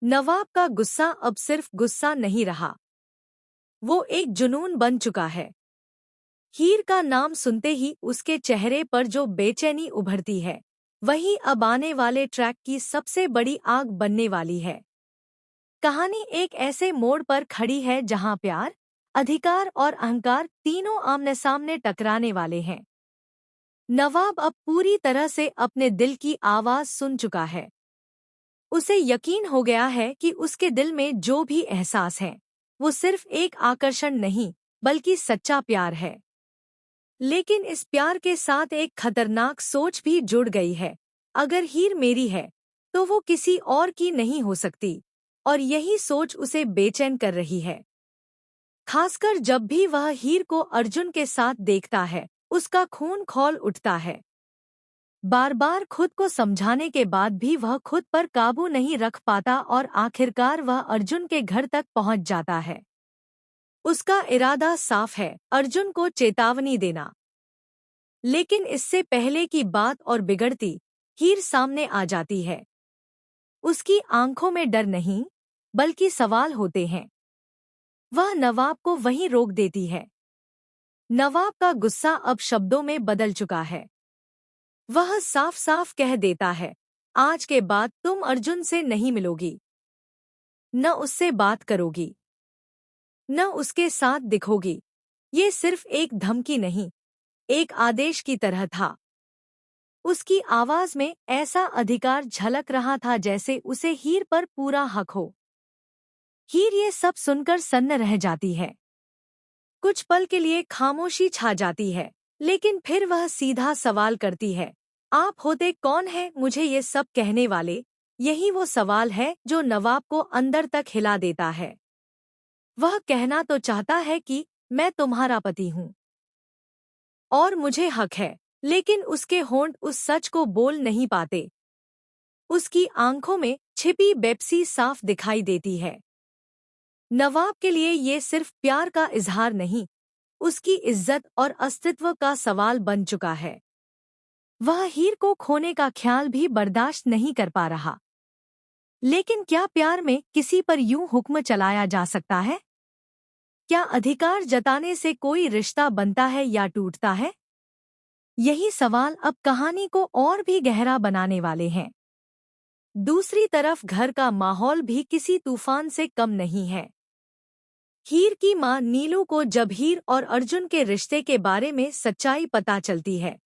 नवाब का गुस्सा अब सिर्फ गुस्सा नहीं रहा, वो एक जुनून बन चुका है। हीर का नाम सुनते ही उसके चेहरे पर जो बेचैनी उभरती है, वही अब आने वाले ट्रैक की सबसे बड़ी आग बनने वाली है। कहानी एक ऐसे मोड़ पर खड़ी है जहां प्यार, अधिकार और अहंकार तीनों आमने सामने टकराने वाले हैं। नवाब अब पूरी तरह से अपने दिल की आवाज सुन चुका है। उसे यकीन हो गया है कि उसके दिल में जो भी एहसास है, वो सिर्फ एक आकर्षण नहीं, बल्कि सच्चा प्यार है। लेकिन इस प्यार के साथ एक खतरनाक सोच भी जुड़ गई है। अगर हीर मेरी है, तो वो किसी और की नहीं हो सकती। और यही सोच उसे बेचैन कर रही है। खासकर जब भी वह हीर को अर्जुन के साथ देखता है, उसका खून खौल उठता है। बार बार खुद को समझाने के बाद भी वह खुद पर काबू नहीं रख पाता और आखिरकार वह अर्जुन के घर तक पहुंच जाता है। उसका इरादा साफ है, अर्जुन को चेतावनी देना। लेकिन इससे पहले की बात और बिगड़ती, हीर सामने आ जाती है। उसकी आंखों में डर नहीं, बल्कि सवाल होते हैं। वह नवाब को वहीं रोक देती है। नवाब का गुस्सा अब शब्दों में बदल चुका है। वह साफ साफ कह देता है, आज के बाद तुम अर्जुन से नहीं मिलोगी, न उससे बात करोगी, न उसके साथ दिखोगी। ये सिर्फ एक धमकी नहीं, एक आदेश की तरह था। उसकी आवाज में ऐसा अधिकार झलक रहा था जैसे उसे हीर पर पूरा हक हो। हीर ये सब सुनकर सन्न रह जाती है। कुछ पल के लिए खामोशी छा जाती है, लेकिन फिर वह सीधा सवाल करती है, आप होते कौन हैं मुझे ये सब कहने वाले? यही वो सवाल है जो नवाब को अंदर तक हिला देता है। वह कहना तो चाहता है कि मैं तुम्हारा पति हूँ और मुझे हक है, लेकिन उसके होंठ उस सच को बोल नहीं पाते। उसकी आंखों में छिपी बेपसी साफ दिखाई देती है। नवाब के लिए ये सिर्फ प्यार का इजहार नहीं, उसकी इज्जत और अस्तित्व का सवाल बन चुका है। वह हीर को खोने का ख्याल भी बर्दाश्त नहीं कर पा रहा। लेकिन क्या प्यार में किसी पर यूं हुक्म चलाया जा सकता है? क्या अधिकार जताने से कोई रिश्ता बनता है या टूटता है? यही सवाल अब कहानी को और भी गहरा बनाने वाले हैं। दूसरी तरफ घर का माहौल भी किसी तूफान से कम नहीं है। हीर की मां नीलू को जब हीर और अर्जुन के रिश्ते के बारे में सच्चाई पता चलती है,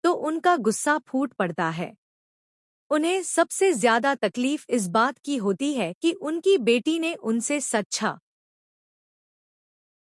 तो उनका गुस्सा फूट पड़ता है। उन्हें सबसे ज्यादा तकलीफ इस बात की होती है कि उनकी बेटी ने उनसे सच्चा